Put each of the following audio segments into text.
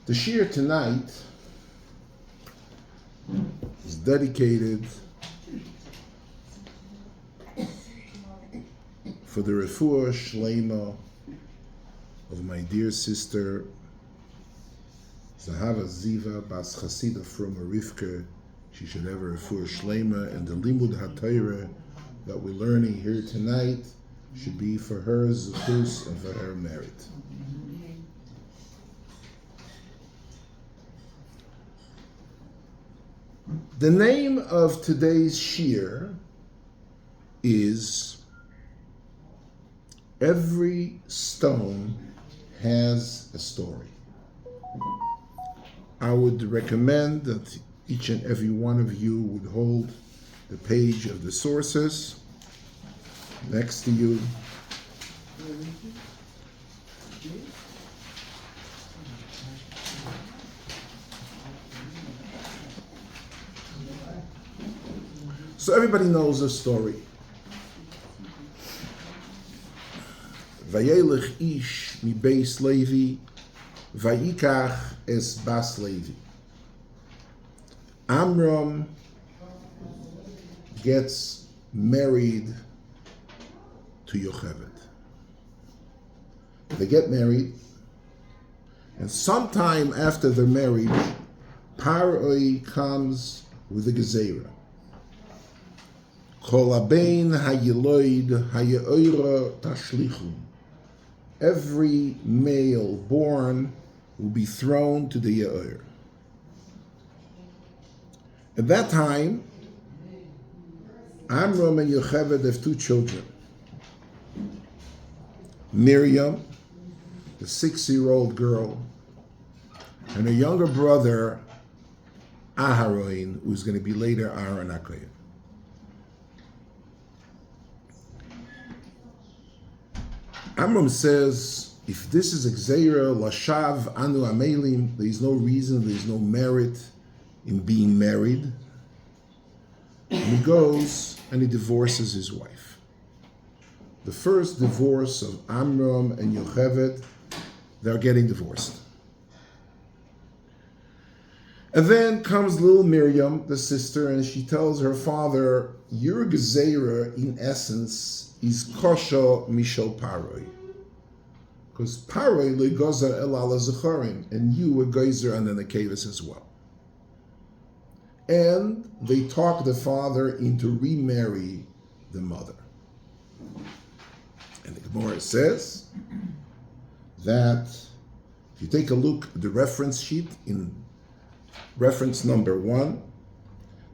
The shiur tonight is dedicated for the refuah shleima of my dear sister Zahava Ziva Bas Chasida from Rivka. She should have a refuah shleima, and the Limudei Torah that we're learning here tonight should be for her zuchus and for her merit. The name of today's shiur is Every Stone Has a Story. I would recommend that each and every one of you would hold the page of the sources next to you. So everybody knows the story. Vayelech ish mi beis Levi, vayikach es bas Levi. Amram gets married to Yocheved. They get married, and sometime after their marriage, Paroh comes with a gezeirah. Kol habein hayeloid hayeoira tashlichu. Every male born will be thrown to the ye'or. At that time, Amram and Yocheved have two children. Miriam, the 6-year-old girl, and her younger brother, Aharon, who's going to be later Aaron HaKohen. Amram says, if this is a gezeirah, lashav anu amelim, there is no reason, there is no merit in being married. And he goes and he divorces his wife. The first divorce of Amram and Yocheved, they're getting divorced. And then comes little Miriam, the sister, and she tells her father, your gezeirah, in essence, is kosher mishal Paroh. Because Paroh le gozer el ala zechorim, and you were gezeirah and the mechayev as well. And they talk the father into remarry the mother. And the Gemara says that if you take a look at the reference sheet in reference number 1,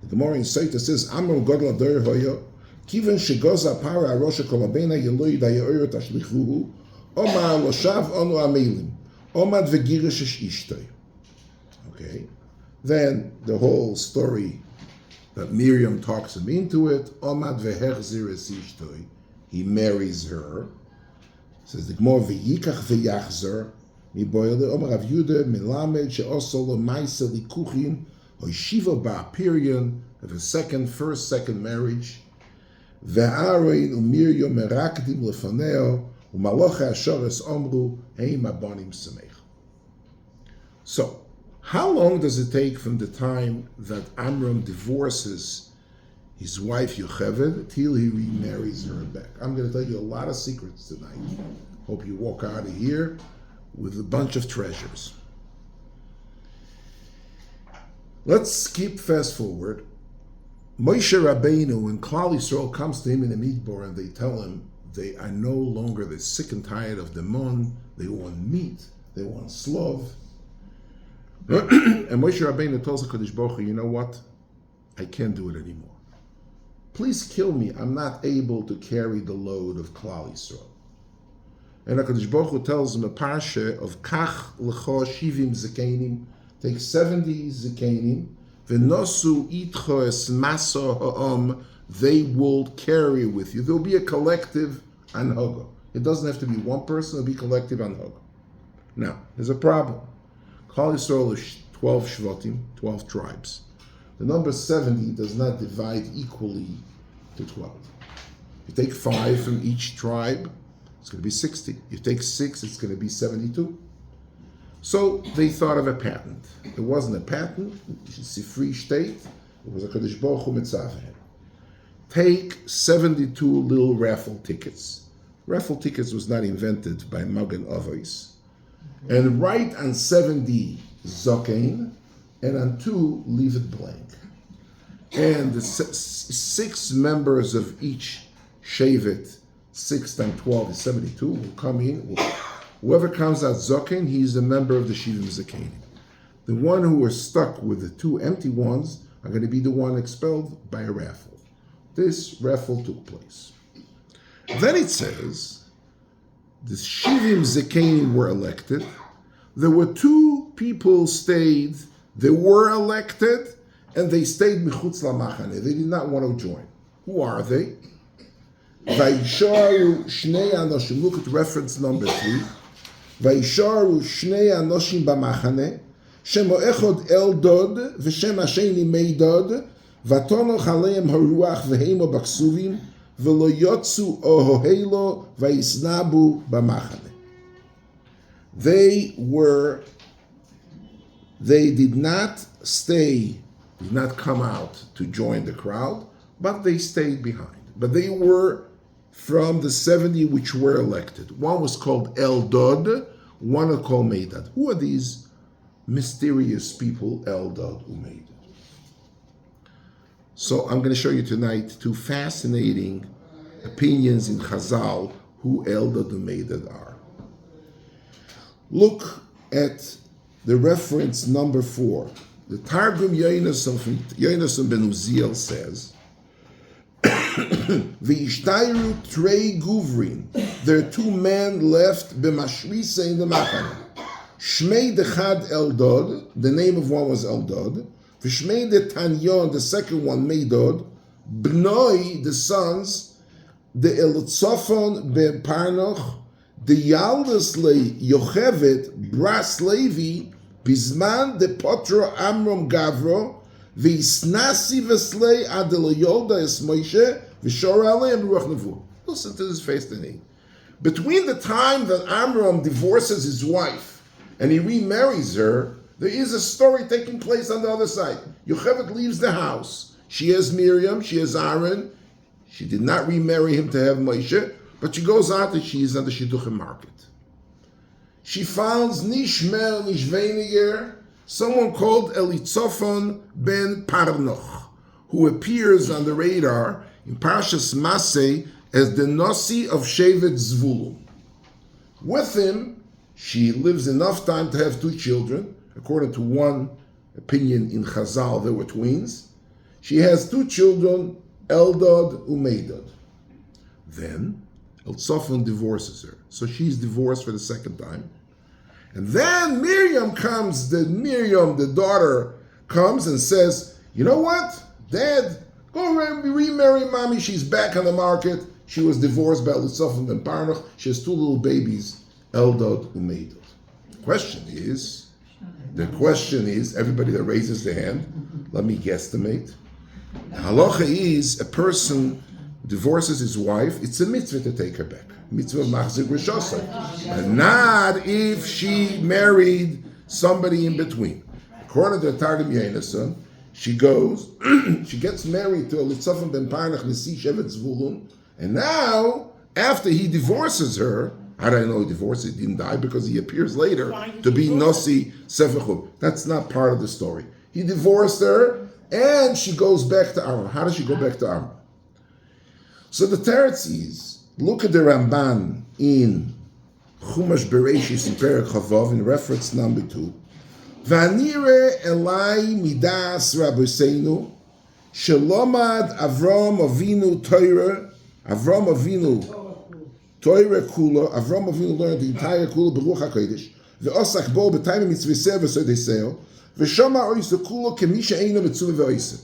the Gemara in Saita says, Amram godla doir hoyo, kiven shegoza Paroh arosha kol habena yeloid hayeoira tashlichuhu, omar loshav onu amelim, omad vegirish esh ishtoi. Okay. Then the whole story that Miriam talks him into it, omad vehechzir es ishtoi, he marries her. Says the Gemara, Vayikach v'yachzer, mi boyle omar Rav Yudah melamed she'oso lo ma'aseh likuchim hoishiva ba'apirion, of his second marriage. Ve'aron u'Miriam merakdim lefaneo u'malochei hashoros omru heim abonim samech. So, how long does it take from the time that Amram divorces his wife Yocheved till he remarries her back? I'm going to tell you a lot of secrets tonight. Hope you walk out of here with a bunch of treasures. Let's skip fast forward. Moshe Rabeinu, when Klal Yisroel comes to him in the Midbar and they tell him they are no longer, they're sick and tired of the mon, they want meat, they want slov. And Moshe Rabbeinu tells HaKadosh Baruch Hu, you know what? I can't do it anymore. Please kill me. I'm not able to carry the load of Klal Yisroel. And HaKadosh Baruch Hu tells him a parsha of Kach L'cho Shivim Zekeinim, take 70 Zekeinim, V'nosu itcho es maso ha'om, they will carry with you. There will be a collective anhaga. It doesn't have to be one person, it will be collective anhaga. Now, there's a problem. Klal Yisroel is 12 shvatim, 12 tribes. The number 70 does not divide equally to 12. You take 5 from each tribe, it's going to be 60. You take 6, it's going to be 72. So they thought of a patent. It wasn't a patent. It's a free state. It was a Kadosh Baruch Hu mitzaveh. Take 72 little raffle tickets. Raffle tickets was not invented by Magen Avos. And write on 70 zokein, and on 2 leave it blank. And the 6 members of each shevet, 6 times 12 is 72, will come in. Whoever comes out zokein, he's a member of the Shivim Zekeinim. The one who was stuck with the 2 empty ones are going to be the one expelled by a raffle. This raffle took place. Then it says, the Shivim Zekeinim were elected. There were 2 people stayed, they were elected, and they stayed michutz lamachane. They did not want to join. Who are they? Vayisharu shnei anoshim. Look at reference number 3. Vayisharu shnei anoshim b'machane. Shemo echod Eldad v'shem Hasheni Meidad. Vatonoch aleim haruach v'heimo b'ksuvim v'lo yotzu ohohelo v'yisnabu b'machane. They did not stay, did not come out to join the crowd, but they stayed behind. But they were from the 70 which were elected. One was called Eldad, one was called Meidad. Who are these mysterious people, Eldad and Meidad? So I'm going to show you tonight 2 fascinating opinions in Chazal who Eldad and Meidad are. Look at the reference number 4. The Targum Yonason ben Uziel says, V'ishtayru trei guvrin. There are 2 men left b'mashrisa in the machane. Shmei dechad Eldad. The name of one was Eldad. V'shmei de Tanyon. The second one Meidad. Bnoi, the sons. The Elitzofon ben Parnoch. The Yaldas le Yocheved Bras Levi Bizman de Potro Amram Gavro Visnasi Veslei Adel Yolda Es Moshe Vishorale and Ruach Nevu. Listen to this fascinating. Between the time that Amram divorces his wife and he remarries her, there is a story taking place on the other side. Yocheved leaves the house. She has Miriam, she has Aaron. She did not remarry him to have Moshe. But she goes out and she is on the Shidduchim market. She finds Nishmel Nishveiniger, someone called Elitzofon ben Parnoch, who appears on the radar in Parshas Masei as the Nasi of Shevet Zvulun. With him, she lives enough time to have 2 children. According to one opinion in Chazal, there were twins. She has 2 children, Eldad and Meidad. Then Elitzofon divorces her. So she's divorced for the 2nd time. And then Miriam comes, the daughter comes and says, you know what, Dad, go remarry mommy. She's back on the market. She was divorced by Elitzofon ben Parnoch. She has 2 little babies, Eldad and Meidad. The question is, everybody that raises their hand, let me guesstimate. The halacha is, a person divorces his wife, it's a mitzvah to take her back. Mitzvah machzik rishosai. But not if she married somebody in between. According to the Targum Yonason, she goes, she gets married to Elitzofon ben Parnoch Nesi Shevet Zvulun, and now, after he divorces her, how do I know he divorced? He didn't die because he appears later to be Nasi Sefechud. That's not part of the story. He divorced her, and she goes back to Aaron. How does she go back to Aaron? So the teretz is, look at the Ramban in Chumash Bereshis in Perek Chavav in reference number 2. V'anire elai midas Rabbeinu shelomad Avram Avinu Torah. Avram Avinu Torah kula. Avram Avinu learned the entire kula beruach hakodesh. Ve'osak bo b'tayim mitzveseh v'sodeseo. V'shama oisa kula kemisha eino mitzvah v'oisa.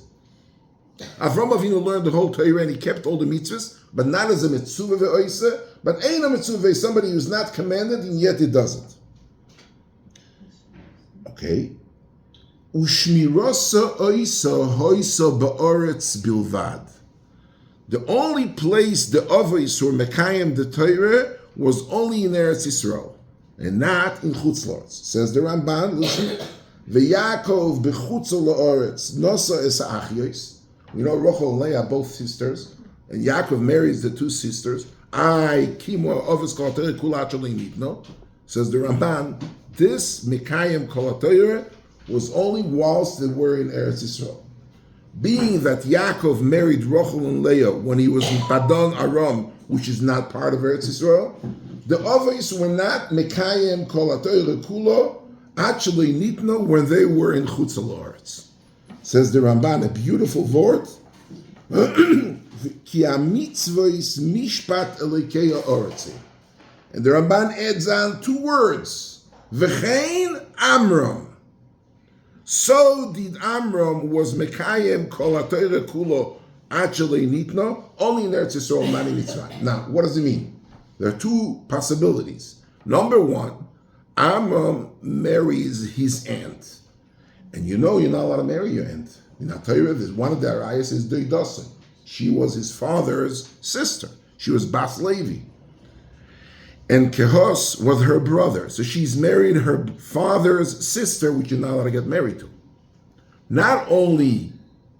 Avram Avinu learned the whole Torah and he kept all the mitzvahs, but not as a mitzvah ve'oisa, but ain't a mitzvah somebody who's not commanded and yet it doesn't. Okay. Ushmirosa oisa hoisa ba'oretz bilvad. The only place the Avos were mechayev the Torah was only in Eretz Yisrael. and not in Chutz La'aretz. Says the Ramban, listen, Vayikach b'chutz la'aretz nosa es arayos. We know Rachel and Leah are both sisters, and Yaakov marries the two sisters. Kimo ovis kol haTorah kula nitno. Says the Ramban, this mechayev kol haTorah was only whilst they were in Eretz Yisrael. Being that Yaakov married Rachel and Leah when he was in Padan Aram, which is not part of Eretz Yisrael, the Avos were not mechayev kol haTorah kula actually nitno when they were in Chutz La'aretz. Says the Ramban, a beautiful word. Ki ha-mitzvos mishpat Elokei ha'aretz. And the Ramban adds on two words. V'chein Amram. So did Amram was mechayev kol haTorah kulo actually nitno, only in Eretz Yisrael, not in Mitzrayim. Now, what does it mean? There are two possibilities. Number one, Amram marries his aunt. And you know you're not allowed to marry your aunt. In Torah, one of the arayos is dodoso. She was his father's sister. She was Bas Levi. And Kehos was her brother. So she's married her father's sister, which you're not allowed to get married to. Not only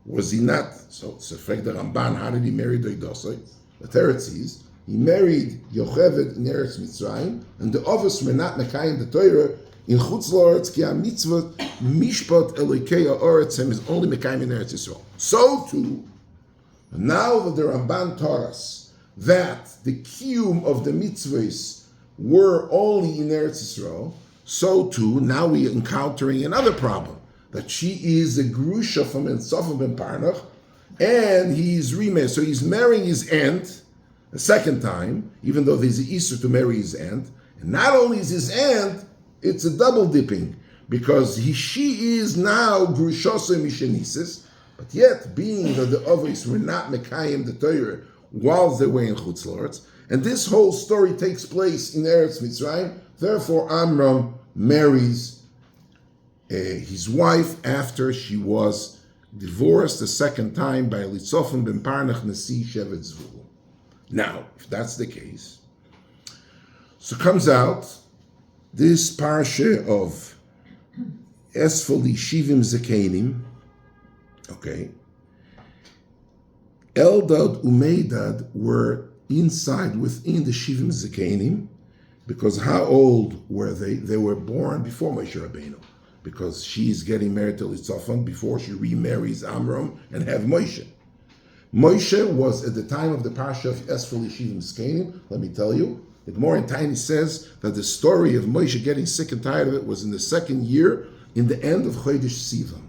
was he not, so Sefek the Ramban, how did he marry dodoso? The Torah says, he married Yocheved in Eretz Mitzrayim, and the Avos were not mechayev the Torah in Chutz La'aretz ki ha-mitzvot mishpat Elokei ha'aretz is only mechayev in Eretz Yisrael. So too, now that the Ramban taught us that the kiyum of the mitzvahs were only in Eretz Yisrael, so too now we are encountering another problem, that she is a grusha from Ensofim ben Parnach, and he's remarried, so he's marrying his aunt a second time, even though there's an Easter to marry his aunt. And not only is his aunt, it's a double dipping, because she is now grushoso mishenisis, but yet, being that the Avos were not mechayev the Torah whilst they were in Chutz La'aretz, and this whole story takes place in Eretz Mitzrayim, therefore Amram marries his wife after she was divorced the second time by Litzofim ben Parnach Nasi Shevet Zvulun. Now, if that's the case, so comes out this parsha of Esfoli Shivim Zekeinim, okay, Eldad and Meidad were within the Shivim Zekeinim, because how old were they? They were born before Moshe Rabeinu, because she's getting married to Litzofan before she remarries Amram and have Moshe. Moshe was at the time of the parsha of Esfol Yeshivim Zekeinim. Let me tell you, the Gemara in Tiny says that the story of Moshe getting sick and tired of it was in the second year, in the end of Chodesh Sivan.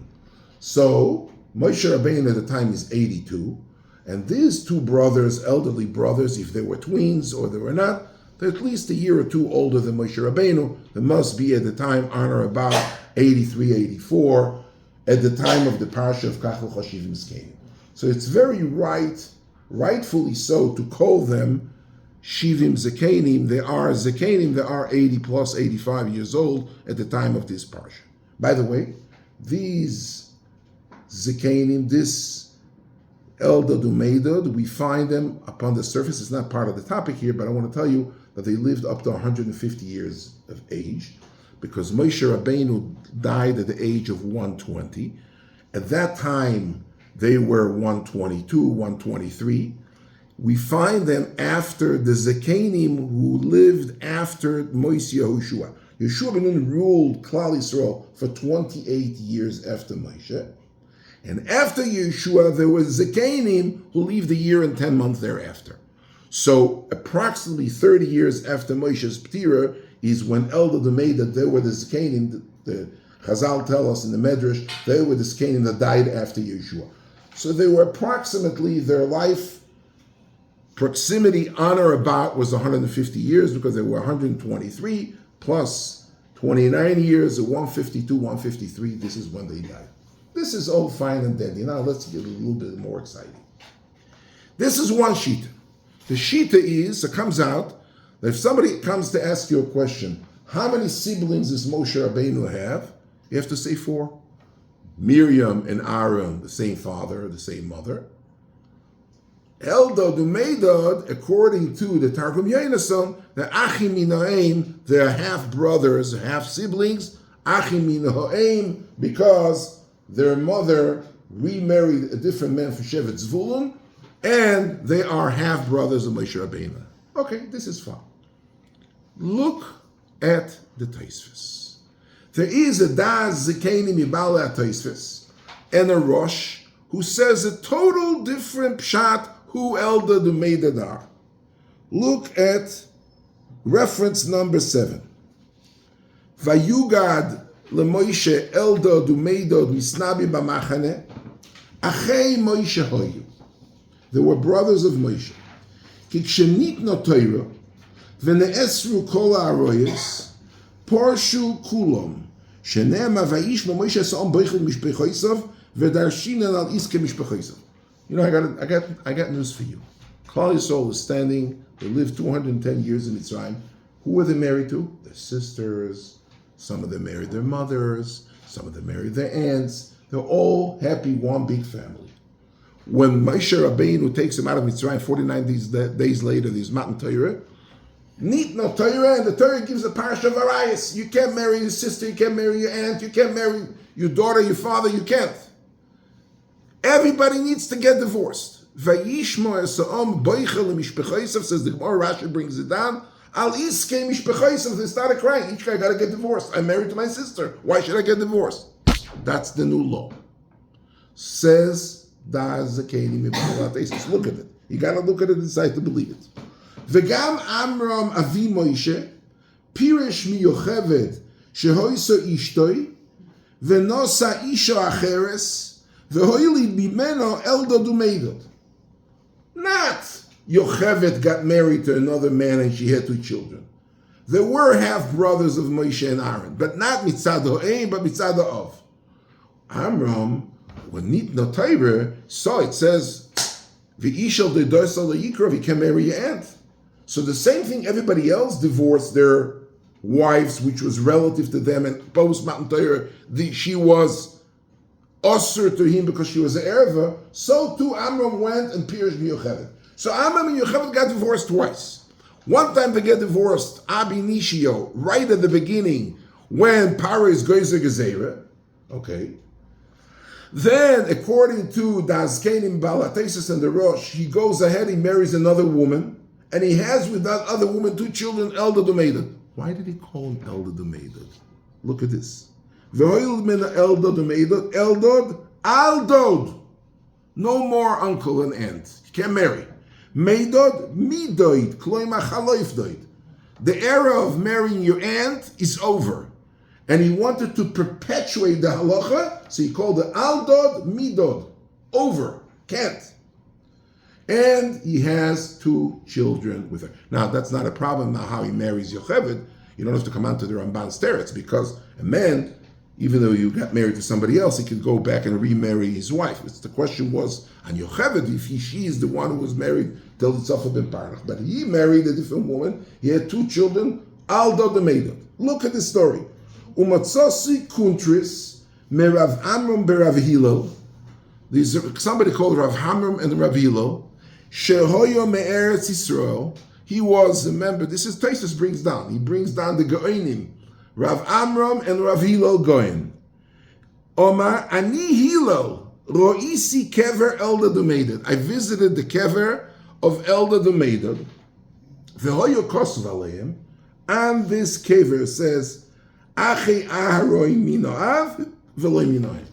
So Moshe Rabbeinu at the time is 82, and these two brothers, elderly brothers, if they were twins or they were not, they're at least a year or two older than Moshe Rabbeinu. They must be at the time on or about 83, 84, at the time of the parsha of Kachel Chashivim Zekeinim. So it's very rightfully so, to call them Shivim Zekeinim. They are Zekeinim, they are 80 plus 85 years old at the time of this parsha. By the way, these Zekeinim, this Eldad and Meidad, we find them upon the surface. It's not part of the topic here, but I want to tell you that they lived up to 150 years of age, because Moshe Rabbeinu died at the age of 120. At that time, they were 122, 123. We find them after the Zekeinim who lived after Moshe Yahushua. Yeshua ben Nun ruled Klal Yisroel for 28 years after Moshe. And after Yeshua, there was Zekeinim who lived a year and 10 months thereafter. So approximately 30 years after Moshe's Ptira is when Eldad and Meidad, they were the Zekeinim, the Chazal tell us in the Midrash, they were the Zekeinim that died after Yeshua. So they were approximately, their life proximity on or about was 150 years, because they were 123 plus 29 years, 152, 153, this is when they died. This is all fine and dandy. Now let's get a little bit more exciting. This is one shita. The shita is, it comes out, that if somebody comes to ask you a question, how many siblings does Moshe Rabbeinu have? You have to say 4. Miriam and Aaron, the same father, the same mother. Eldad and Meidad, according to the Targum Yonason, the Achim Minaim, they're half brothers, half siblings. Achim Minaim, because their mother remarried a different man for Shevet Zvulun, and they are half brothers of Moshe Rabeinu. Okay, this is fine. Look at the Tosafos. There is a Daas Zekeinim Baaley Tosafos and a Rosh who says a total different pshat who Eldad and Meidad are. Look at reference number 7. Vayugad leMoshe Eldad and Meidad misnabi b'machane achei Moshe hoyu. They were brothers of Moshe. Ki kshenitno Torah v'ne'esru kol arayos porshu kulom shenema vayishma Moshe sa'om boichel mishpechoisav v'darshinan al iske mishpechoisav. You know, I got news for you. Klal Yisroel is standing. They lived 210 years in Mitzrayim. Who were they married to? Their sisters. Some of them married their mothers. Some of them married their aunts. They're all happy, one big family. When Moshe Rabeinu takes them out of Mitzrayim, 49 days later, there's Matan Torah. Nitno Torah, and the Torah gives a parasha of arayos. You can't marry your sister, you can't marry your aunt, you can't marry your daughter, your father, you can't. Everybody needs to get divorced. Vayishmo esa'om boichel mishpechoisav, says the Gemara, Rashi brings it down. Al iske mishpechoisav, they started crying. Each guy got to get divorced. I'm married to my sister. Why should I get divorced? That's the new law. Says Daas Zekeinim. Look at it. You got to look at it and decide to believe it. V'gam Amram avi Moshe pirish mi Yocheved shehoiso ishtoi v'nosa isha acheres v'hoilid bimeno Eldad and Meidad. Not Yocheved got married to another man and she had 2 children. There were half brothers of Moshe and Aharon, but not mitzad ha'ein, but mitzad ha'av. Amram, when nitno Torah, saw it says v'ishal dodoso le'yikra, he can marry your aunt. So the same thing, everybody else divorced their wives, which was relative to them, and post Matan Torah, she was assered to him because she was an erva. So too Amram went and pierced Yocheved. So Amram and Yocheved got divorced twice. One time they get divorced, Abi Nishio, right at the beginning, when Paroh is gezeirah. Okay. Then, according to Daas Zekeinim, Baaley Tosafos and the Rosh, he goes ahead, he marries another woman, and he has with that other woman 2 children, Eldad and Meidad. Why did he call him Eldad and Meidad? Look at this. V'hoil min Eldad and Meidad, Eldad, Aldod. No more uncle and aunt. You can't marry. Meidad, midoid, kloima chaloif doid. The era of marrying your aunt is over. And he wanted to perpetuate the halacha, so he called it Aldod, Midod. Over. Can't. And he has 2 children with her. Now, that's not a problem now how he marries Yocheved. You don't have to come on to the Ramban's teretz, because a man, even though you got married to somebody else, he could go back and remarry his wife. The question was on Yocheved, if she is the one who was married till the Tzafah ben Paroh. But he married a different woman. He had 2 children, Eldad and Meidad. Look at the story. Umatzosi kuntris merav Amram berav Hillel. There's somebody called Rav Amram and Rav Hillel. Shehoyo me'eretz Yisrael. He was a member. This is Tosafos brings down. He brings down the Goinim, Rav Amram and Rav Hillel Goin. Omar ani Hillel roisi kever Eldad and Meidad. I visited the kever of Eldad and Meidad. V'hoyo kosav aleim. And this kever says, Achi Aharon minoav v'lo minoav.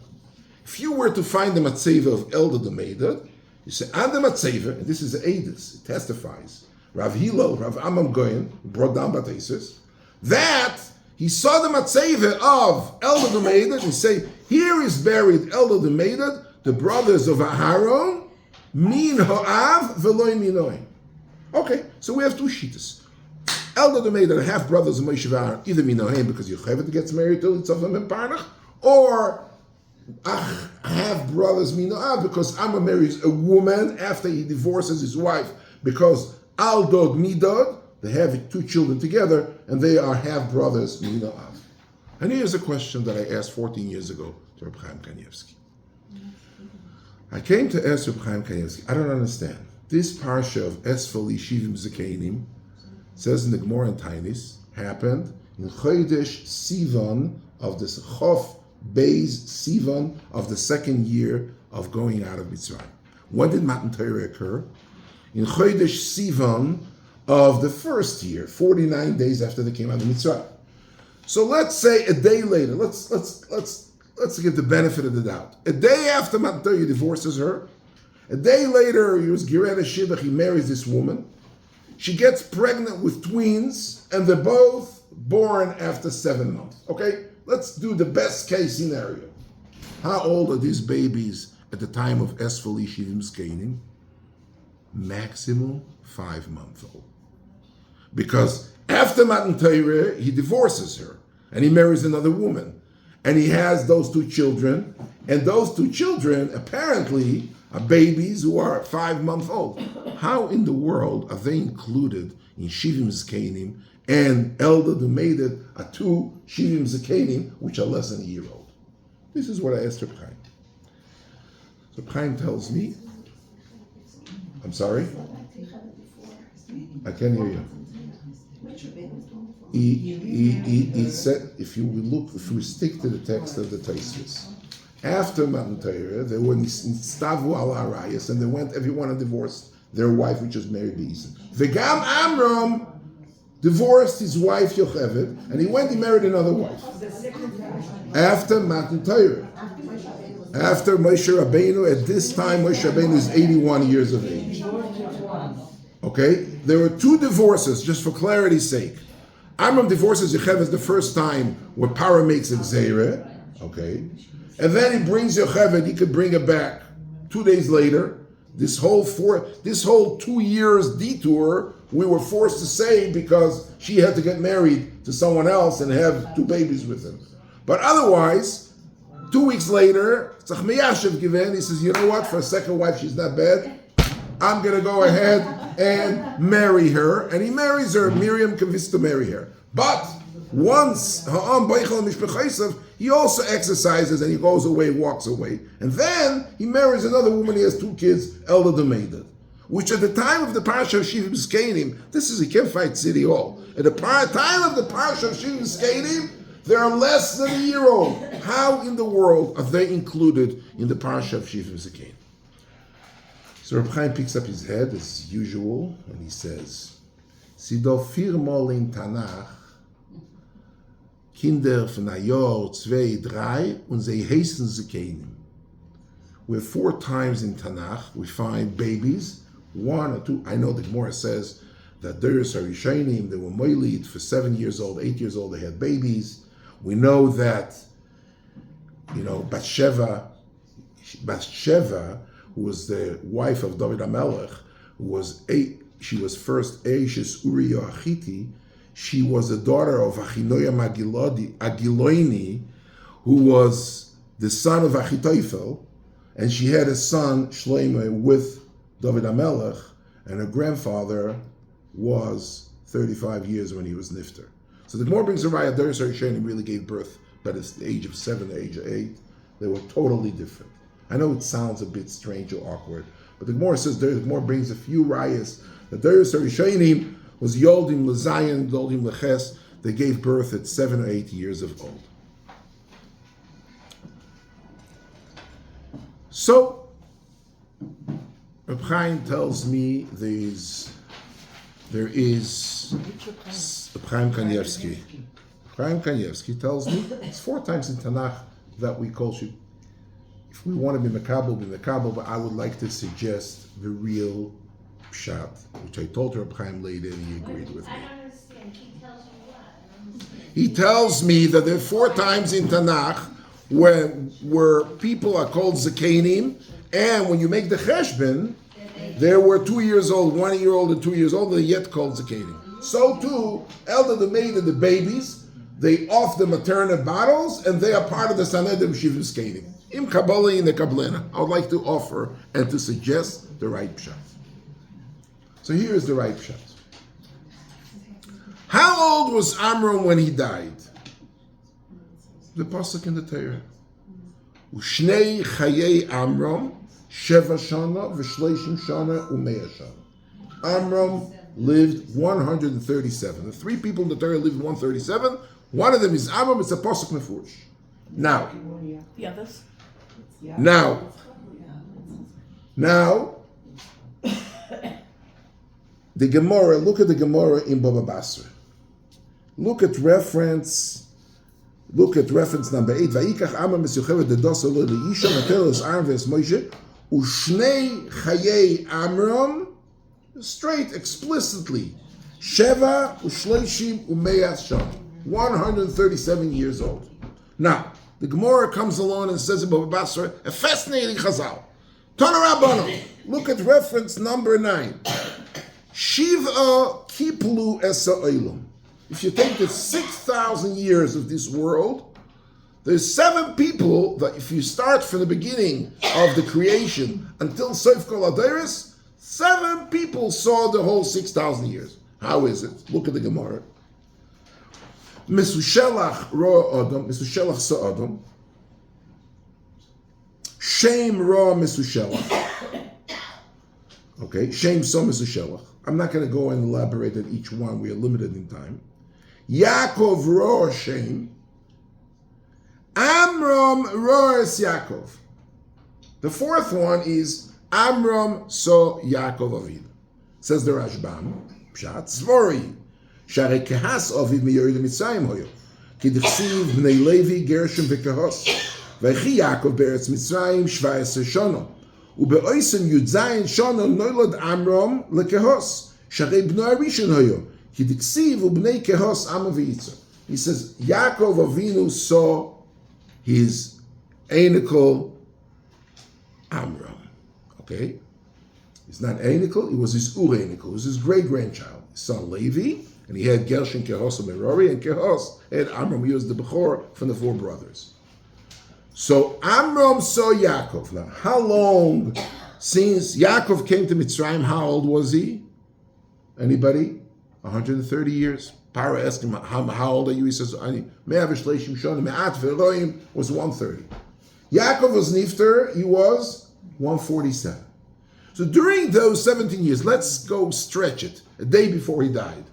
If you were to find the matzeva of Eldad and Meidad, you say, and the matzeva, and this is the Eidus, it testifies, Rav Hillel, Rav Amram Goyen, brought down by Tosafos, that he saw the matzeva of Eldad and Meidad, and he say, here is buried Eldad and Meidad, the brothers of Aharon, min ha'av v'lo minoav. Okay, so we have 2 shittas. Eldad and Meidad are half brothers of Moshe and Aharon, either minoav because Yocheved gets married to Tzafah ben Paroh, or half brothers minoav because Amram marries a woman after he divorces his wife, because Aldod midod, they have 2 children together and they are half brothers minoav. And here's a question that I asked 14 years ago to Reb Chaim Kanievsky. I came to ask Reb Chaim Kanievsky, I don't understand. This parsha of Esfali Shivim Zekeinim says in the Gemara in Tainis happened in Chodesh Sivan of the Chof Beis Sivan of the second year of going out of Mitzrayim. When did Matan Torah occur? In Chodesh Sivan of the first year, 49 days after they came out of Mitzrayim. So let's say a day later. Let's give the benefit of the doubt. A day after Matan Torah, he divorces her. A day later, he was gezeirah shidduch. He marries this woman. She gets pregnant with twins, and they're both born after 7 months. Okay, let's do the best case scenario. How old are these babies at the time of Esfali Shivim Zekeinim? Maximum 5 months old. Because after Matan Torah, he divorces her, and he marries another woman, and he has those 2 children, and those 2 children apparently are babies who are 5 months old. How in the world are they included in Shivim Zekeinim, and Eldad and Meidad are 2 Shivim Zekeinim, which are less than a year old? This is what I asked Reb Chaim. So Reb Chaim tells me, I'm sorry? I can't hear you. He said, if we stick to the text of the Tosafos, after Matan Torah, they were in stavu al arayos, and they went, everyone had divorced their wife, which was married Beis. Vayikach Amram divorced his wife Yocheved, and he married another wife. After Matan Torah. After Moshe Rabeinu, at this time Moshe Rabeinu is 81 years of age. Okay? There were 2 divorces, just for clarity's sake. Amram divorces Yocheved the first time where Paroh makes a gezeirah. Okay? And then he brings Yocheved, he could bring her back 2 days later. This whole 2 years detour, we were forced to say because she had to get married to someone else and have 2 babies with him. But otherwise, 2 weeks later, he says, you know what, for a second wife, she's not bad. I'm going to go ahead and marry her. And he marries her. Miriam convinced to marry her. But once, he also exercises and he goes away, walks away. And then he marries another woman, he has 2 kids, Eldad and Meidad. Which at the time of the Parsha of Shivim Zekeinim, this is a campfire city hall. At the time of the Parsha of Shivim Zekeinim, they are less than a year old. How in the world are they included in the Parsha of Shivim Zekeinim? So Reb Chaim picks up his head as usual and he says, Sido 4 Mal in Tanach, Kinder von a Jahr, 2, 3, und sie heißen Zekeinim. Where 4 times in Tanakh we find babies, 1 or 2. I know the Gemara says that Daas Zekeinim, they were moilid for 7 years old, 8 years old, they had babies. We know that, Bathsheba, who was the wife of David HaMelech, she was first Eishes Uriah Achiti. She was the daughter of Achinoam Agiloini, who was the son of Achitophel, and she had a son, Shlomo, with David HaMelech, and her grandfather was 35 years when he was Nifter. So the Gemara brings a raya, Daas Zekeinim really gave birth by the age of 7, the age of 8. They were totally different. I know it sounds a bit strange or awkward, but the Gemara says, the Gemara brings a few rayas that Daas Zekeinim was Yoldim L'Zayin, Yoldim L'Ches. They gave birth at 7 or 8 years of old. So, Reb Chaim tells me there is Reb Chaim Kanievsky. Reb Chaim Kanievsky tells me it's 4 times in Tanakh that we call Shib. If we want to be mekabel, but I would like to suggest the real pshat, which I told Reb Chaim later, and he agreed with me. I don't understand. He tells you what? I don't understand. He tells me that there are 4 times in Tanakh where people are called Zekeinim, and when you make the cheshbon, there were 2 years old, 1 year old, and 2 years old, they're yet called Zekeinim. So too, Eldad and Meidad, the babies, they off the maternal bottles, and they are part of the Sanedim Shivim Zekeinim. Im Kabbalah in the Kabbalena. I would like to offer and to suggest the right pshat. So here is the right pshat. How old was Amram when he died? The pasuk in the Torah. Ushnei chayei Amram Sheva Shana, V'Shleishim Shana, Umeya Shana. Amram lived 137. The three people in the Torah lived 137. One of them is Amram. It's a pasuk mefurish. Now, The others? now, the Gemara. Look at the Gemara in Baba Basra. Look at reference number 8. Vayikach Amram es Yocheved dodoso lo leisha matel es Aharon ve'es Moshe u'shnei chayei Amram, straight, explicitly, Sheva u'shleishim u'meyas shana, 137 years old. Now, the Gemara comes along and says about Basra, a fascinating Chazal. Tana Rabbanu, look at reference number 9. Shiva kiplu esa olam. If you take the 6,000 years of this world, there's 7 people that if you start from the beginning of the creation until Sof Kol Adaris, 7 people saw the whole 6,000 years. How is it? Look at the Gemara. Mesushelach ra Adam, Mesushelach sa Adam. Shem ra Mesushelach. Okay, Shem sa Mesushelach. I'm not going to go and elaborate on each one. We are limited in time. Yaakov ra Shem. Amram ra es Yaakov. The fourth one is Amram saw Yaakov Avinu. Says the Rashbam. Pshat Svori. Share kehas Aviv miyorid Mitzrayim hoyo. Ki dichsiv bnei Levi Gershom v'kehos. V'chi Yaakov beretz Mitzrayim 17 shana. Ubeoisem Yud Zayin shana noilad Amram lekehos. Share bnei Arishon hoyo. Ki dichsiv ubnei kehos Am v'Yitzor. He says Yaakov Avinu saw his anical Amram. Okay? It's not anical, it was his ur-anical. It was his great-grandchild. His son Levi, and he had Gershon, Kehos, and Merari, and Kehos had Amram. He was the Bechor from the 4 brothers. So Amram saw Yaakov. Now, how long since Yaakov came to Mitzrayim, how old was he? Anybody? 130 years. Paroh asked him, how old are you? He says, Me'av Shleishim Shana, Me'at Ve'roim was 130. Yaakov was Nifter, he was 147. So during those 17 years, let's go stretch it, a day before he died,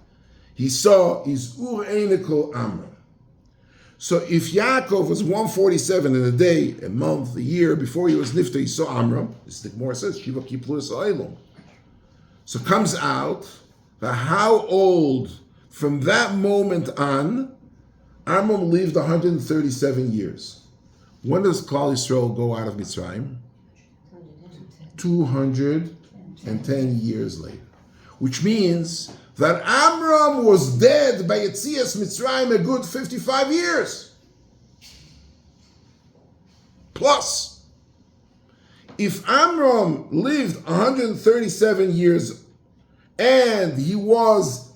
he saw his ur-anical Amram. So if Yaakov was 147 in a day, a month, a year before he was Nifter, he saw Amram. This is the Gemara says, Shiva kiplu es ha'olam. So comes out that how old from that moment on, Amram lived 137 years. When does Klal Yisroel go out of Mitzrayim? 210 years later. Which means that Amram was dead by Yetzias Mitzrayim a good 55 years. Plus, if Amram lived 137 years and he was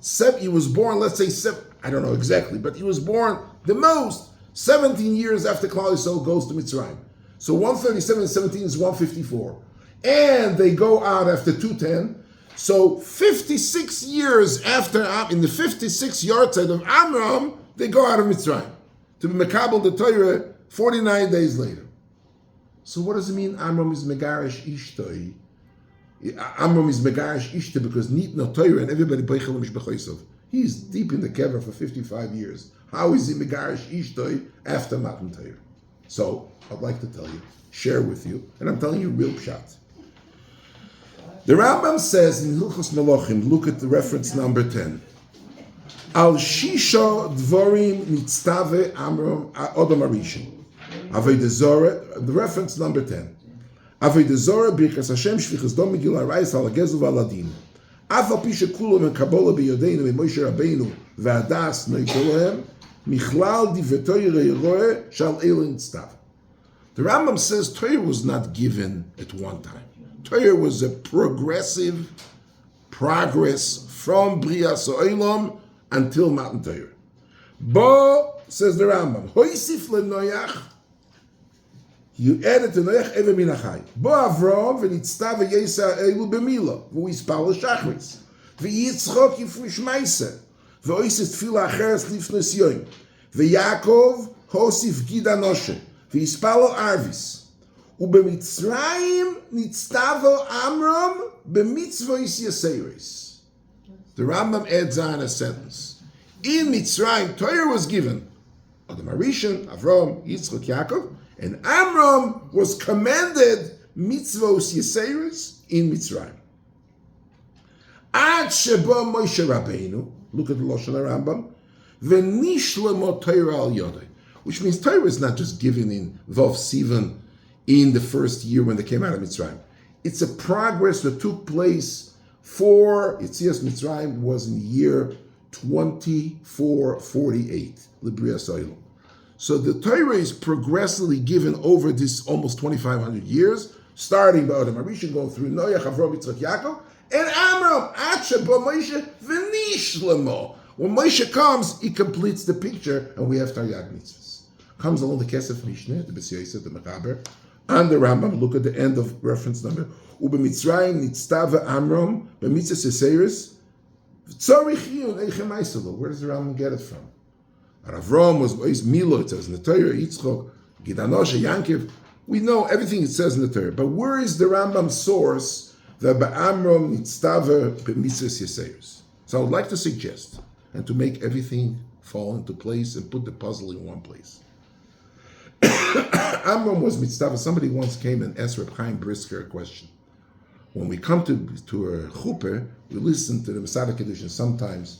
born, let's say, I don't know exactly, but he was born the most 17 years after Klal Yisroel goes to Mitzrayim. So 137 and 17 is 154. And they go out after 210. So 56 years after, in the 56 yahrzeit of Amram, they go out of Mitzrayim to be mekabel the Torah 49 days later. So what does it mean Amram is megarish ishtoi? Amram is megarish ishtoi because nit no Torah and everybody beichel mishbechoisov. He's deep in the kever for 55 years. How is he megarish ishtoi after Matan Torah? So I'd like to tell you, share with you, and I'm telling you real pshat. The Rambam says in Hilchos Melochim, look at the reference number 10. Al shisha dvorim nitztave Amram Odom Arishon. Avodah Zorah, the reference number 10. Avodah Zorah birkas Hashem shvichas dom migil arayos al gezu v'aladin. Af al pi shekulo mekabola biyodeinu Moshe Rabeinu v'adas neitolohem michlal divetoy reiroe shal eilin tztav. The Rambam says Torah was not given at one time. Torah was a progressive progress from Brias Olam until Matan Torah. Bo, says the Rambam, Hoisif leNoach, you added to Noach Eve Minachai. Bo Avram v'nitzta v'yesa elu b'mila, v'yispal l'shachris, v'yitzchok yifrish ma'aseh, v'oisis tefila acheres lifnos yoim, v'Yaakov hosif gida noshe, v'yispal arvis, Ubemitzrayim nitztavo Amram b'mitzvos yaseres. The Rambam adds on a sentence. In Mitzrayim, Torah was given. Adam Harishon, Avram, Yitzchak, Yaakov, and Amram was commanded mitzvos yaseres in Mitzrayim. Ad sheba Moshe Rabeinu, look at the Lashon Rambam, v'nishlemo Torah al yodei, which means Torah is not just given in Vav Sivan in the first year when they came out of Mitzrayim. It's a progress that took place for Yetzias Mitzrayim was in the year 2448, Librias Olam. So the Torah is progressively given over this almost 2,500 years, starting by Adam Harishon, going through Noach, Avram, Yitzchak, Yaakov, and Amram, Acha, Moshe, V'nishlemo. When Moshe comes, he completes the picture, and we have Taryag Mitzvahs. Comes along the Kesef Mishneh, the B'si Yosef, the Mechaber, and the Rambam. Look at the end of reference number. Ubemitzrayim nitztava Amram b'mitzvahs yaseres. Where does the Rambam get it from? Avram was Milo, it says in the Torah, Yitzchok, Gidanosha, Yankiv. We know everything it says in the Torah, but where is the Rambam source that Amram nitztava b'mitzvahs yaseres? So I would like to suggest, and to make everything fall into place and put the puzzle in one place. Amram was mitzvah. Somebody once came and asked Reb Chaim Brisker a question. When we come to a chuppah, we listen to the Masada Kedushin. Sometimes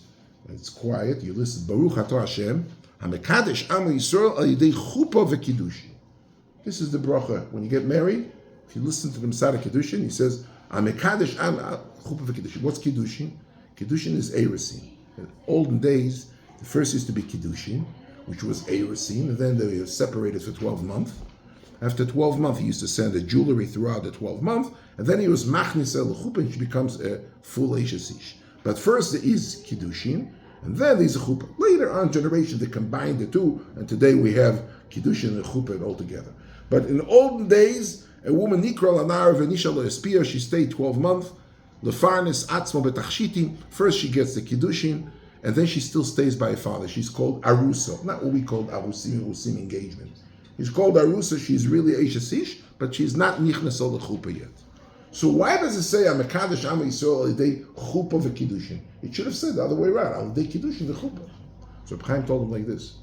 it's quiet. You listen, Baruch Atah Hashem, HaMekadesh Am Yisrael Al Yidei Chuppah VeKiddushin. This is the bracha. When you get married, if you listen to the Masada Kedushin, he says, HaMekadesh Am Chuppah VeKiddushin. What's Kiddushin? Kiddushin is Eresin. In olden days, the first used to be Kiddushin, which was Eresin, and then they were separated for 12 months. After 12 months, he used to send the jewelry throughout the 12 months, and then he was machnis el chuppah, and she becomes a full Eishes Ish. But first there is Kiddushin, and then there's a chuppah. Later on generation, they combined the two, and today we have Kiddushin and chuppah all together. But in olden days, a woman nikra lanar v'nisha lo espia, she stayed 12 months, lefarnes atzmo betachshitim. First she gets the Kiddushin, and then she still stays by her father. She's called Arusa, not what we call Arusim engagement. He's called Arusa, she's really Eishes Ish, but she's not Nichnas al Chuppah yet. So why does it say, HaMekadesh Am Yisrael Al Yidei Chuppah VeKiddushin? It should have said the other way around, Al Yidei Kiddushin VeChuppah. So Chaim told him like this.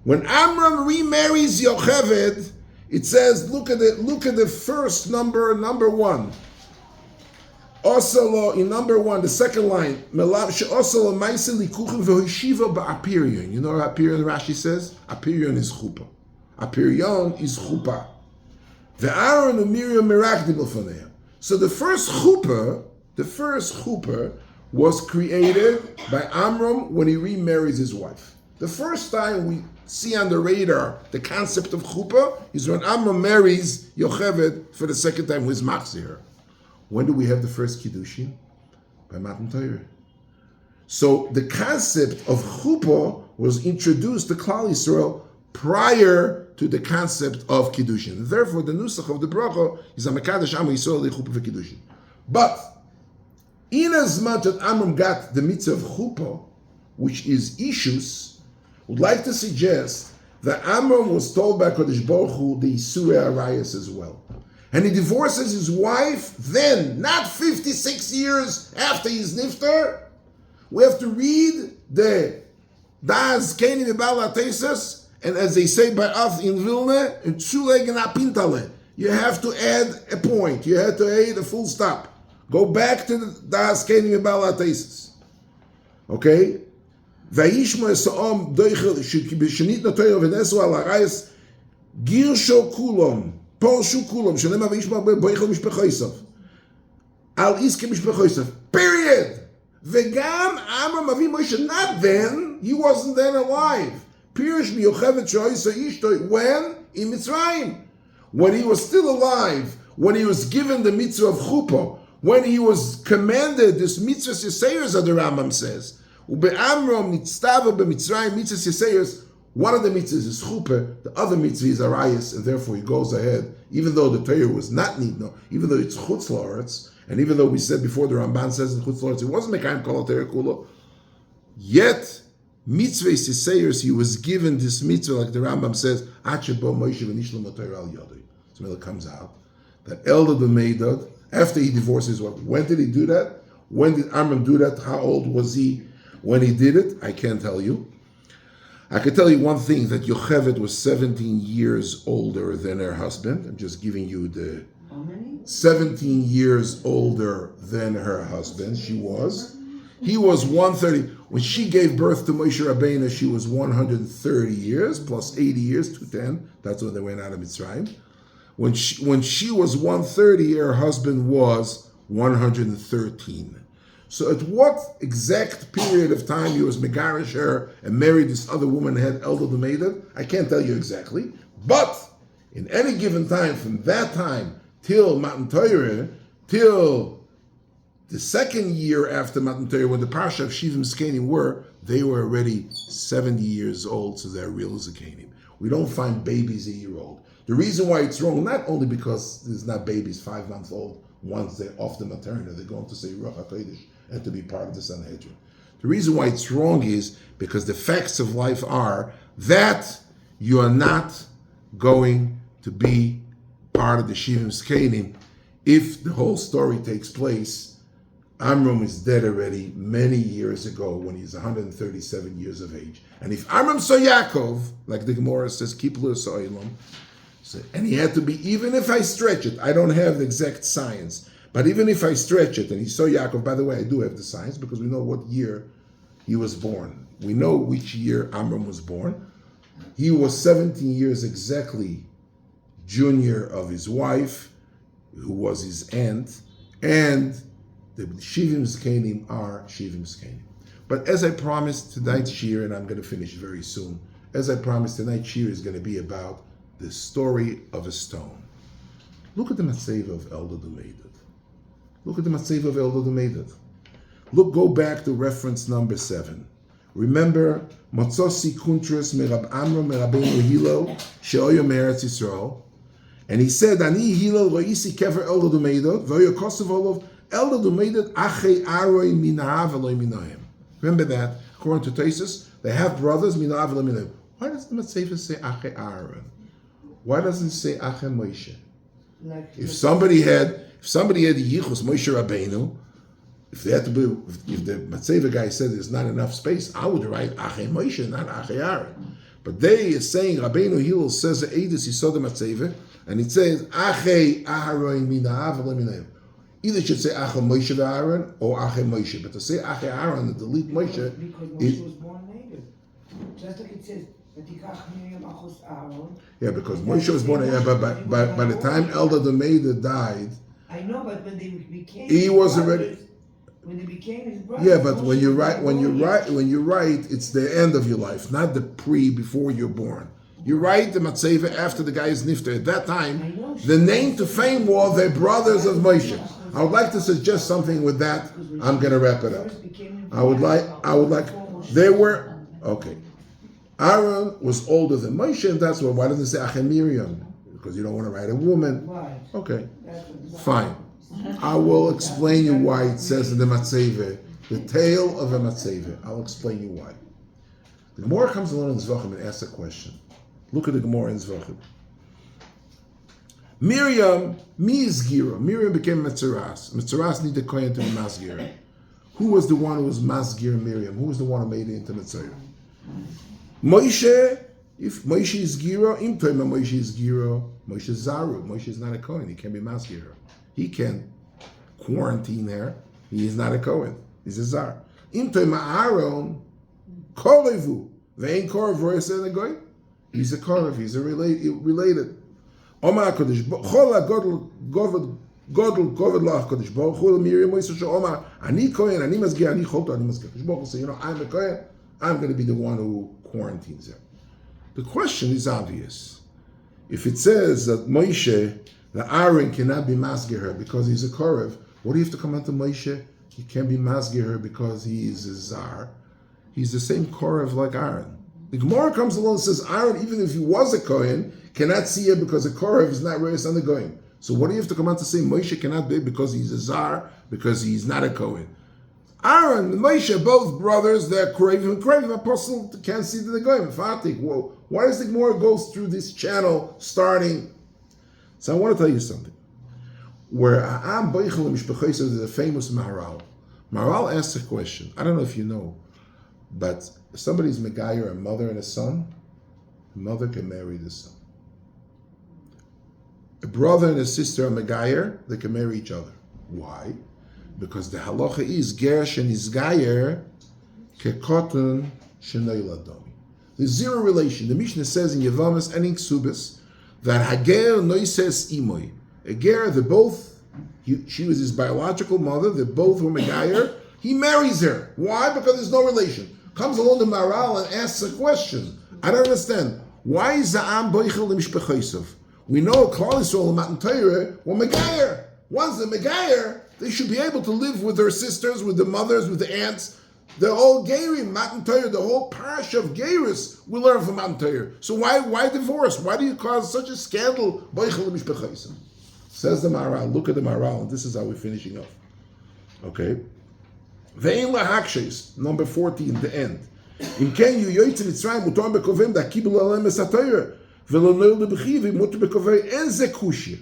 When Amram remarries Yocheved, it says, look at the first number one. Osalo, in number one, the second line, Osalo Maise Likuchim V'Hoishiva Ba'apirion. You know what Apirion Rashi says? Apirion is Chuppah. Apirion is chuppah. The Aaron and Miriam mirakdim l'fanei. So the first chuppah was created by Amram when he remarries his wife. The first time we see on the radar the concept of chuppah is when Amram marries Yocheved for the second time with Machzir. When do we have the first Kiddushin? By Matan Torah. So the concept of chuppah was introduced to Klal Yisroel prior to the concept of Kiddushin. Therefore, the nusach of the bracha is HaMekadesh Am Yisrael Li Chuppah VeKiddushin. But, in as much that Amram got the mitzvah of chuppah, which is ishus, would like to suggest that Amram was told by Kodesh Baruch Hu the Isurei arayos as well. And he divorces his wife then, not 56 years after his niftar. We have to read the Daas Zekeinim and Baaley Tosafos, and as they say by us in Vilna, you have to add a point. You have to add a full stop. Go back to the Daas Zekeinim and Baaley Tosafos. Okay? Vayishma esoam doichel b'shenit natoyer v'nesu al arayos girsho kulom polshu kulom shenema vayishma boichel mishpechoisav al iske mishpechoisav. Period. V'gam Amram Avi Moshe, not then. He wasn't then alive. Pirish mi Yocheved shoysa ishto, when? In Mitzrayim. When he was still alive, when he was given the mitzvah of chuppah, when he was commanded this mitzvah yaseres, as the Rambam says, ube Amram nitztava b'Mitzrayim mitzvah yaseres. One of the mitzvahs is chuppah, the other mitzvah is arayos, and therefore he goes ahead, even though the Torah was not nidno, even though it's chutz la'aretz, and even though we said before the Ramban says in chutz la'aretz, it wasn't mechayev kol Torah kulo, yet mitzvah yaseres, he was given this mitzvah, like the Rambam says, Moshe So it comes out that Eldad and Meidad, after he divorced his wife, when did he do that? When did Amram do that? How old was he when he did it? I can't tell you. I can tell you one thing, that Yocheved was 17 years older than her husband. I'm just giving you the... How many? 17 years older than her husband, she was. He was 130. When she gave birth to Moshe Rabeinu, she was 130 years, plus 80 years, 210. That's when they went out of Mitzrayim. When she was 130, her husband was 113. So at what exact period of time he was megarish her and married this other woman and had Eldad and Meidad, I can't tell you exactly. But in any given time, from that time till Matan Torah, till the second year after Matan Torah, when the Parsha of Shivim Zekeinim were, they were already 70 years old, so they're real Zekeinim. We don't find babies a year old. The reason why it's wrong, not only because there's not babies 5 months old, once they're off the maternity, they're going to say Ruach HaKodesh and to be part of the Sanhedrin. The reason why it's wrong is because the facts of life are that you are not going to be part of the Shivim Zekeinim if the whole story takes place. Amram is dead already many years ago when he's 137 years of age. And if Amram saw Yaakov, like the Gemara says, Kipler saw Elam, and he had to be, even if I stretch it, I don't have the exact science, but even if I stretch it, and he saw Yaakov, by the way, I do have the science because we know what year he was born. We know which year Amram was born. He was 17 years exactly junior of his wife, who was his aunt, and the Shivim Zekeinim are Shivim Zekeinim. But as I promised, tonight's shiur, and I'm going to finish very soon, as I promised, tonight's shiur is going to be about the story of a stone. Look at the Matzeva of Eldad and Meidad. Look at the Matzeva of Eldad and Meidad. Look, go back to reference number 7. Remember, Matzosi Kuntras Merab Amram Merabeinu Hillel She'oyo Meretz Yisrael, and he said, Ani Hillel Roisi Kever Eldad and Meidad V'oyo Kosev Olov Eldad and Meidad Achei Aroi Minahav Eloi Minahem. Remember that, according to Tosafos, they have brothers Minahav Eloi Minahem. Why does the Matzeva say Achei Aharon? Why doesn't it say Achei Moshe? If somebody had the Yichus Moshe Rabeinu, if they had to be, if the Matzeva guy said there's not enough space, I would write Achei Moshe, not Achei Aharon. But they are saying Rabbeinu Hillel says the Eidus, he saw the Matzeva, and it says Achei Aharon Minahav Eloi Minahem. Either should say Achei Moshe Aharon or Achei Moshe, but to say Achei Aharon and delete Moshe, because Moshe was born native. Just like it says, yeah, because Moshe was born. Yeah, but by the time Eldad and Meidad died, I know, but when they became, he was already. When they became his brothers. Yeah, but when you write, it's the end of your life, not the before you're born. You write the Matzeva after the guy is nifter. At that time, the name to fame was the brothers of Moshe. I would like to suggest something with that. I'm going to wrap it up. I would like. They were okay. Aaron was older than Moshe, and that's why doesn't it say Achei Miriam? Because you don't want to write a woman. Right. Okay, fine. I will explain you why it says in the Matzeva, the tale of a Matzeva. I'll explain you why. The Gemara comes along in Zvachim and asks a question. Look at the Gemara in Zvachim. Miriam, Miriam became Metzeras. Metzeras needed a kohen to be Masgir. Who was the one who was Masgir Miriam? Who was the one who made it into Metzera? Moshe, if Moshe is Gira, Imtoima Moshe is Gira, Moshe is Zaru. Moshe is not a Kohen, he can be Masgir. He can quarantine her. He is not a Kohen, he's a Zar. Imtoima Aharon, Kolevu, Vein Korev Royase and a Goy. He's a Korev, he's a related. Omar Kodesh, Chola Godel Lach Kodesh, Chol Miriam Moishe Omar, Ani Kohen, Ani Masgir, Ani Cholto, Ani Masgir. Kodesh will say, I'm a Kohen, I'm going to be the one who quarantines her. The question is obvious. If it says that Moshe, the Aaron cannot be masgir her because he's a korev, what do you have to come on to Moshe? He can't be masgir her because he is a zar. He's the same korev like Aaron. The Gemara comes along and says Aaron, even if he was a kohen, cannot see her because a korev is not reis on the goyim. So what do you have to come on to say Moshe cannot be because he's a zar, because he's not a kohen? Aaron and Moshe, both brothers, they're Korev. Apostle can't see the Goyim. Fatik. Whoa. Why does the Gemara go through this channel starting? So I want to tell you something. Where Ha'am Boichel Mishpachois is a famous Maharal. Maharal asks a question. I don't know if you know, but if somebody's megayer, a mother and a son, the mother can marry the son. A brother and a sister are megayer, they can marry each other. Why? Because the halacha is Gersh and Izgayer Kekoton Shenoila Domi. There's zero relation. The Mishnah says in Yevamis and in Ksubis that Hager Noises Imoy. A ger, they both, she was his biological mother, they both were megayer. He marries her. Why? Because there's no relation. Comes along the Maharal and asks a question. I don't understand. Why is Za'am Boichel Mishpachoisav? We know Klal Yisroel and Matan Torah were megayer. Once they're megayer, they should be able to live with their sisters, with the mothers, with the aunts. The whole Gerim, Matan Torah, the whole parish of Geirus, we learn from Matan Torah. So why divorce? Why do you cause such a scandal? Boichel Mishpachoisav. Says the Maharal, look at the Maharal, and this is how we're finishing off. Okay? Ve'in lahakshes, number 14, the end. Im ken yu yoytze Mitzrayim utom bekovim da kibul alem es ha'Torah v'lo noil lebechiv muter bekovei en ze kushya.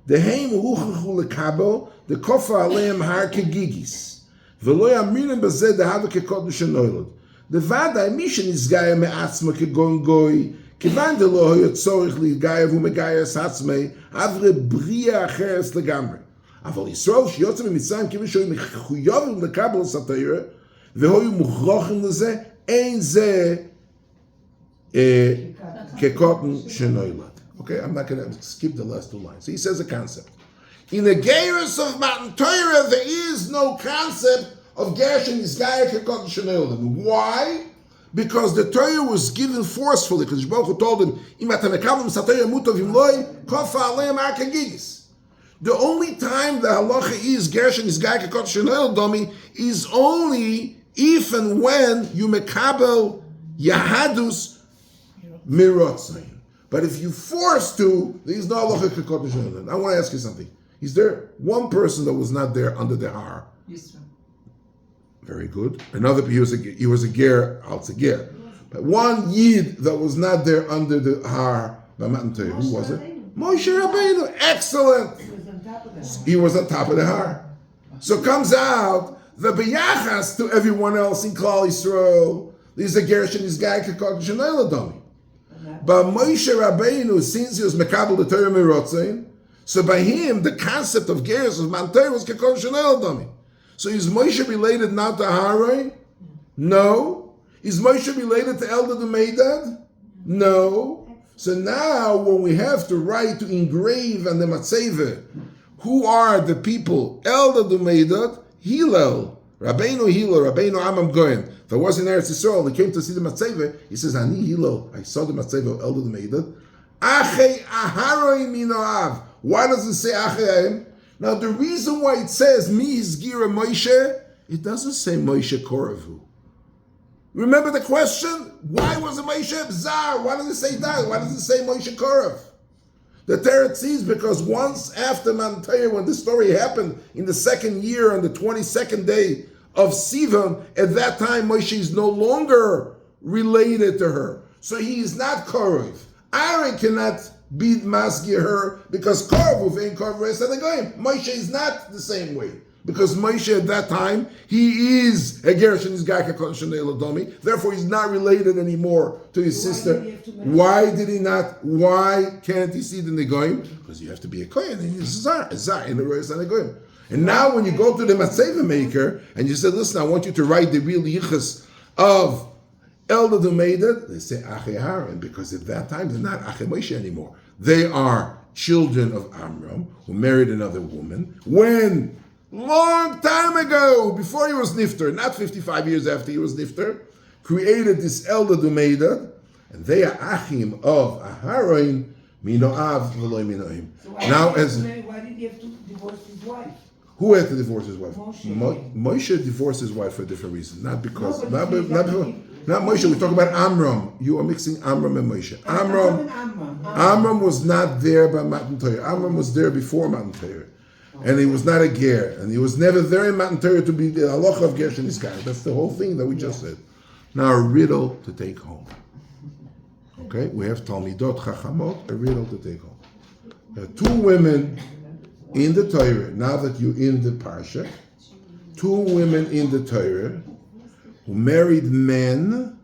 Deheim huchachu lekabel de kofa aleim har kegigis v'lo yamirim bazeh dehava kekodesh ha'noilad. Devadai mishen izgaya me'atzma kegon goy כיוון דלא היה צורך להתגייב ומגייס עצמי, עברי בריאה אחרת לגמרי. אבל ישראל שיוצא ממצרים כיוון שהיו מחויבים לקבל את התורה, והיו מוכרחים לזה, אין זה כקוטן שנולד. Okay, I'm not going to skip the last two lines. So he says a concept. In the gezeirah of Matan Torah, there is no concept of Gershon Yisgaya kekot shenolad. Why? Because the Torah was given forcefully. Because Baruch Hu told him, the only time the halacha is Gershon Yisgaya kekot shenolad is only if and when you mekabel Yahadus mirotzain. But if you force to, there is no halacha kekot shenolad. I want to ask you something. Is there one person that was not there under the har? Yes, sir. Very good. Another, he was a ger, a ger. But one yid that was not there under the har by Matan Torah. Who was it? Moshe Rabeinu. Excellent. He was on top of the har. So comes out the biyachas to everyone else in Klal Yisroel. These are Gershon, this guy kekot shenolad. But Moshe Rabeinu, since he was mekabel the Torah mirotzain, so by him, the concept of geras of Matan Torah was kekot shenolad. So is Moshe related now to Aharon? No. Is Moshe related to Eldad and Meidad? No. So now when we have to write, to engrave on the mechayev, who are the people? Eldad and Meidad, Hillel, Rabbeinu Amram Goyen. That was in Eretz Yisrael. He came to see the mechayev. He says, Ani Hillel, I saw the mechayev of Eldad and Meidad. Achei Aharon minoav. Why does it say Achei? Now the reason why it says Mi Hizgira Moshe, it doesn't say Moshe Koravu. Remember the question? Why was it Moshe Zar? Why does it say that? Why does it say Moshe Korav? The Teretz is because once after Matan Torah, when the story happened in the second year on the 22nd day of Sivan, at that time Moshe is no longer related to her. So he is not Korav. Aaron cannot be masgir her because Moshe is not the same way. Because Moshe at that time, he is a Gershon, therefore he's not related anymore to his sister. Why did he not? Why can't he see the Negoim? Because you have to be a Kohen and he's a Zar in the Arayos and Negoim. And now when you go to the mechayev maker and you say, listen, I want you to write the real yichus of Eldad and Meidad, they say Achei Aharon, because at that time they're not Achei Moshe anymore. They are children of Amram who married another woman when, long time ago, before he was nifter, not 55 years after he was nifter, created this Eldad and Meidad, and they are Achim of Aharon, Minoav v'lo Minoim. So Now, why did he have to divorce his wife? Who had to divorce his wife? Moshe. Moshe divorced his wife for a different reason, not because, No, not but Moshe. We're talking about Amram. You are mixing Amram and Moshe. Amram was not there by Matan Torah. Amram was there before Matan Torah, and he was not a ger, and he was never there in Matan Torah to be the halacha of Gershon Yisgaya. That's the whole thing that we just said. Now a riddle to take home. Okay, we have Talmidot Chachamot, a riddle to take home. There are two women in the Torah, now that you're in the Parsha, two women in the Torah who married men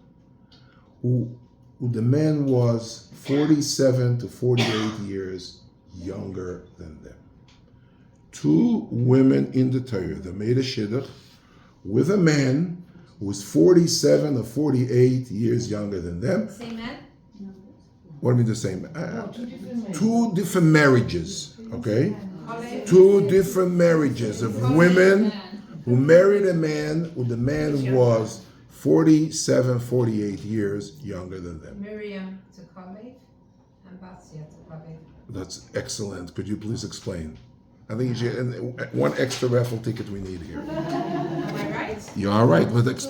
who the man was 47 to 48 years younger than them. Two women in the Torah that made a shidduch with a man who was 47 or 48 years younger than them. Same man? What do you mean the same? Two different Two different marriages, okay? Two different marriages of women who married a man who the man was 47, 48 years younger than them. Miriam tochocho and Basia tochocho. That's excellent. Could you please explain? I think you should, and one extra raffle ticket we need here. Am I right? You are right, but